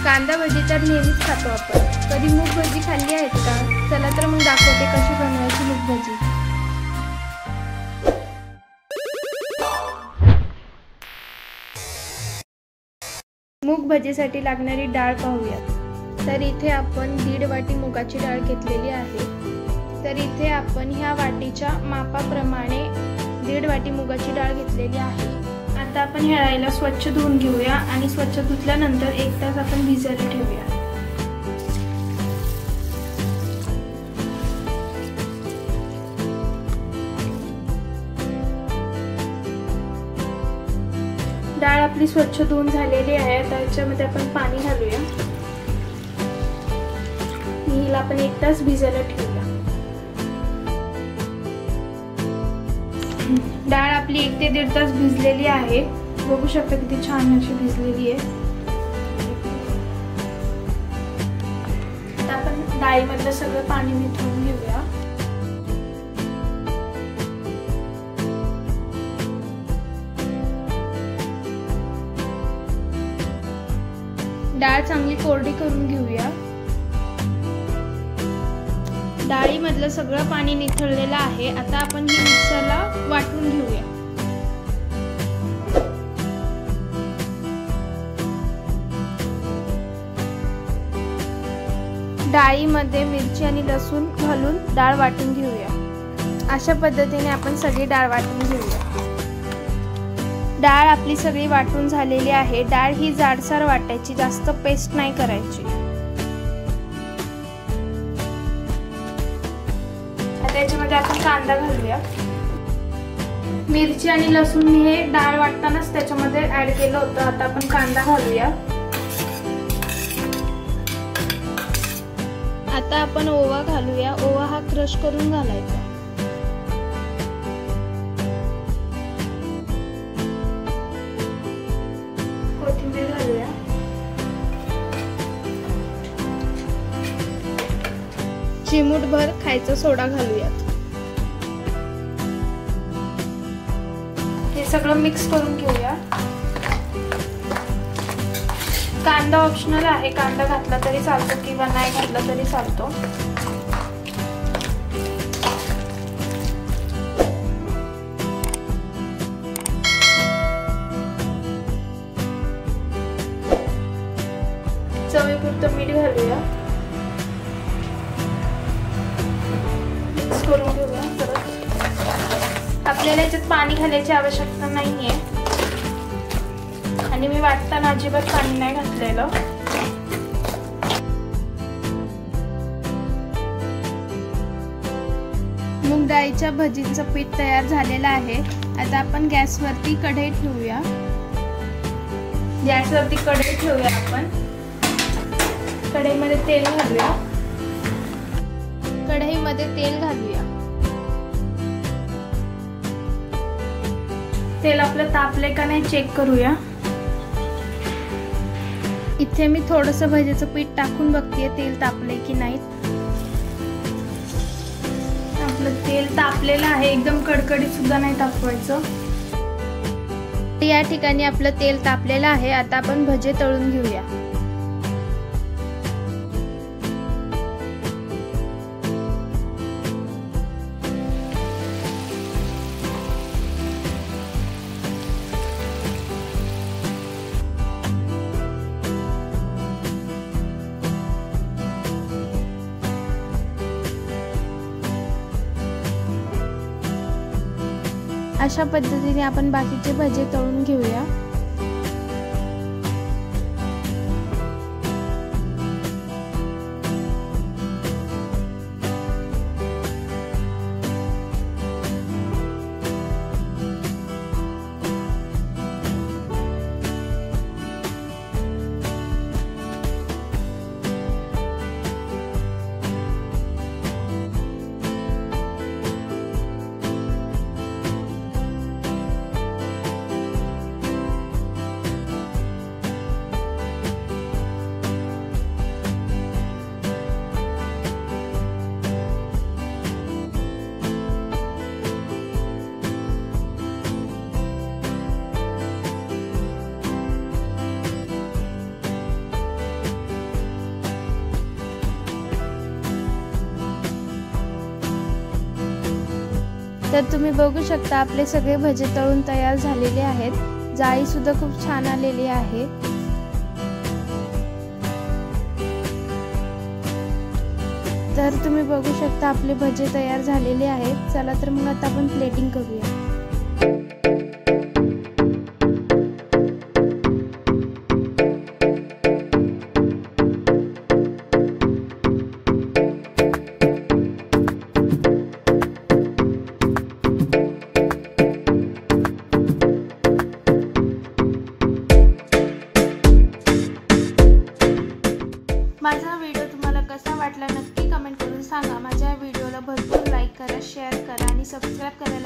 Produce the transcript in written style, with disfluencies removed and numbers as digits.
कांदा भजी तर नेहमीच खातो आपण. कधी मूग भजी खाल्ली आहेत का? चला तर मग दाखवते कशी बनवायची मूग भजी. मूग भजीसाठी लागणारी डाळ पाहूयात. तर इथे आपण 1.5 वाटी मुगाची डाळ घेतलेली आहे. तर इथे आपण ह्या वाटीच्या मापाप्रमाणे 1.5 वाटी मुगाची डाळ घेतलेली आहे. आता आपण ह्या डाळीला स्वच्छ धुवून घेऊया आणि स्वच्छ धुतल्यानंतर 1 तास आपण भिजायला ठेवूया. डाळ आपली स्वच्छ धुवून झालेली आहे. त्याच्यामध्ये आपण पाणी घालूया. हिला आपण 1 तास भिजायला ठेवूया. डाळ आपली 1 ते 1.5 तास भिजलेली आहे. बघू शकता किती छान अशी भिजलेली आहे. आता आपण डाळीमधलं सगळं पाणी निथळून घेऊया. डाळ चांगली कोरडी करून घेऊया. डाळीमधलं सगळं पाणी निथळलेलं आहे. आता आपण ही मिक्सरला वाटून घेऊया. डाळीमध्ये मिरची आणि लसूण घालून डाळ वाटून घेऊया. अशा पद्धतीने आपण सगळी डाळ वाटून घेऊया. डाळ आपली सगळी वाटून झालेली आहे. डाळ ही जाडसर वाटायची, जास्त पेस्ट नाही करायची. त्याच्यामध्ये आपण कांदा घालूया. मिरची आणि लसूण हे डाळ वाटतानाच त्याच्यामध्ये ऍड केलं होतं. आता आपण कांदा घालूया. आता आपण ओवा घालूया. ओवा हा क्रश करून घालायचा. कोथिंबीर घालूया. चिमूटभर खायचा सोडा घालूयात. हे सगळं मिक्स करून घेऊया. कांदा ऑप्शनल आहे. कांदा घातला तरी चालतो किंवा नाही घातला तरी चालतो. चवीपुरतं मीठ घालूया. मिक्स करून घेऊया. परत आपल्याला याच्यात पाणी घालायची आवश्यकता नाहीये आणि मी वाटताना अजिबात पाणी नाही घातलेलं. मूग डाळीच्या भजींचं पीठ तयार झालेलं आहे. आता आपण गॅसवरती कढई ठेवूया. गॅसवरती कढई ठेवूया. आपण कढईमध्ये तेल घालूया. कढईमध्ये तेल घालूया. तेल आपलं तापले का नाही चेक करूया. इथे मी थोडंसं भजीचं पीठ टाकून बघतेय तेल तापले की नाही. आपलं तेल तापलेलं आहे. एकदम कडकडीत सुद्धा नाही तापवायचं. या ठिकाणी आपलं तेल तापलेलं आहे. आता आपण भजे तळून घेऊया. अशा पद्धतीने आपण बाकीचे भजे तळून घेऊया. तर तुम्ही बघू शकता आपले सगळे भजे तळून तयार झालेले आहेत। जाळी सुद्धा खूप छान आलेली आहे। तर तुम्ही बघू शकता आपले भजे तयार झालेले आहेत। चला तर मग आता आपण प्लेटिंग करूया। माझा व्हिडिओ तुम्हाला कसा वाटला नक्की कमेंट करून सांगा। माझ्या व्हिडिओला भरपूर लाईक करा, शेअर करा आणि सबस्क्राइब करायला